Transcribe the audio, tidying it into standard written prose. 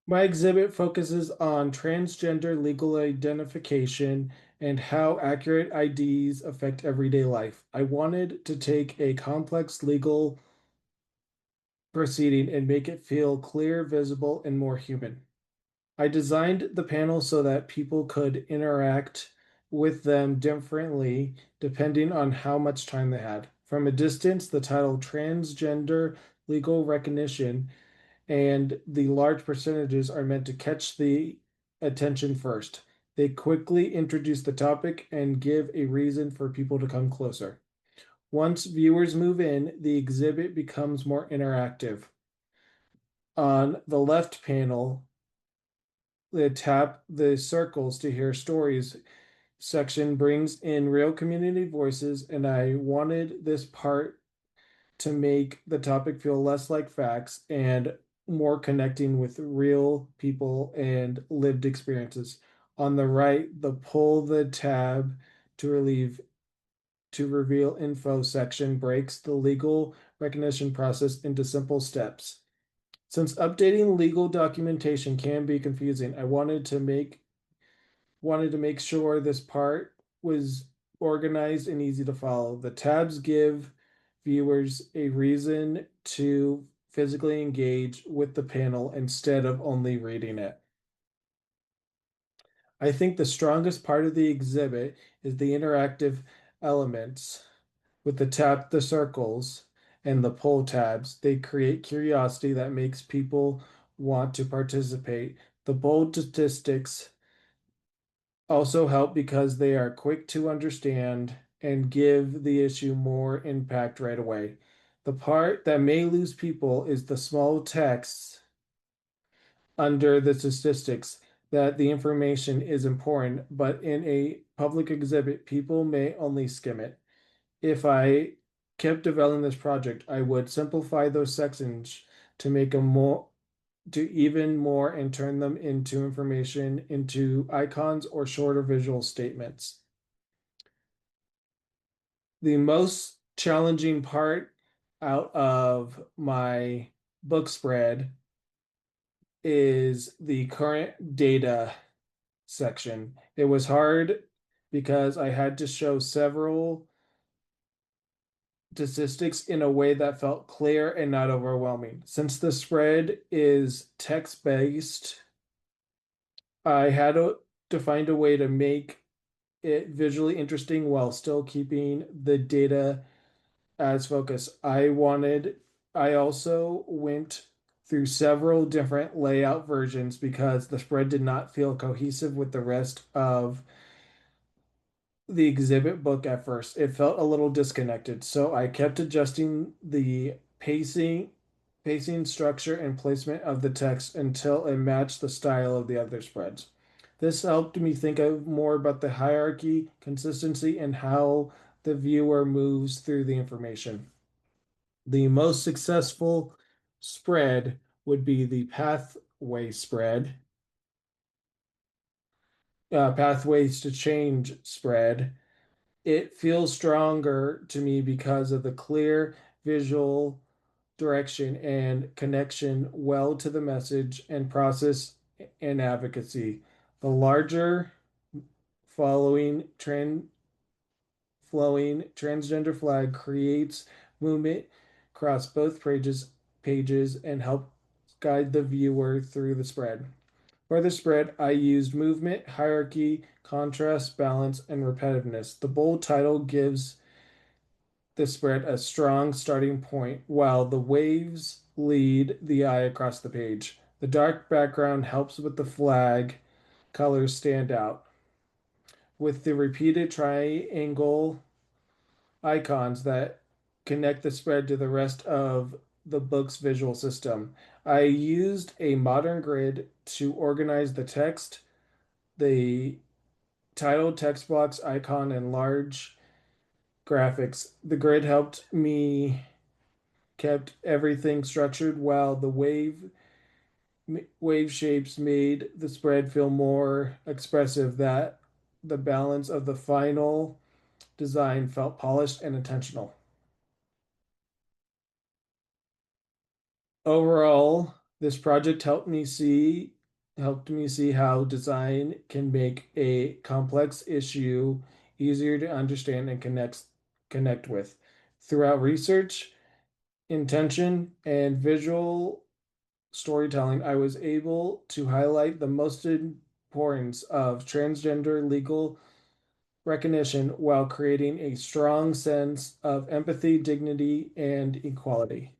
My exhibit focuses on transgender legal identification and how accurate IDs affect everyday life. I wanted to take a complex legal proceeding and make it feel clear, visible, and more human. I designed the panel so that people could interact with them differently depending on how much time they had. From a distance, the title Transgender Legal Recognition and the large percentages are meant to catch the attention first. They quickly introduce the topic and give a reason for people to come closer. Once viewers move in, the exhibit becomes more interactive. On the left panel, they tap the circles to hear stories section brings in real community voices, and I wanted this part to make the topic feel less like facts and more connecting with real people and lived experiences. On the right, the pull the tab to relieve to reveal info section breaks the legal recognition process into simple steps. Since updating legal documentation can be confusing, I wanted to make sure this part was organized and easy to follow. The tabs give viewers a reason to physically engage with the panel instead of only reading it. I think the strongest part of the exhibit is the interactive elements with the tap the circles and the pull tabs. They create curiosity that makes people want to participate. The bold statistics also help because they are quick to understand and give the issue more impact right away. The part that may lose people is the small text under the statistics that the information is important, but in a public exhibit, people may only skim it. If I kept developing this project, I would simplify those sections to make them more to even more and turn them into information into icons or shorter visual statements. The most challenging part out of my book spread is the current data section. It was hard because I had to show several statistics in a way that felt clear and not overwhelming. Since the spread is text-based, I had to find a way to make it visually interesting while still keeping the data as focus. I also went through several different layout versions because the spread did not feel cohesive with the rest of the exhibit book at first. It felt a little disconnected, so I kept adjusting the pacing structure and placement of the text until it matched the style of the other spreads. This helped me think of more about the hierarchy, consistency, and how the viewer moves through the information. The most successful spread would be the pathway spread, pathways to change spread. It feels stronger to me because of the clear visual direction and connection well to the message and process and advocacy. The larger following trend flowing transgender flag creates movement across both pages and help guide the viewer through the spread. For the spread, I used movement, hierarchy, contrast, balance, and repetitiveness. The bold title gives the spread a strong starting point, while the waves lead the eye across the page. The dark background helps with the flag colors stand out. With the repeated triangle icons that connect the spread to the rest of the book's visual system. I used a modern grid to organize the text, the title, text box, icon, and large graphics. The grid helped me kept everything structured while the wave shapes made the spread feel more expressive that the balance of the final design felt polished and intentional. Overall, This project helped me see how design can make a complex issue easier to understand and connect with. Throughout research, intention, and visual storytelling, I was able to highlight the most importance of transgender legal recognition while creating a strong sense of empathy, dignity, and equality.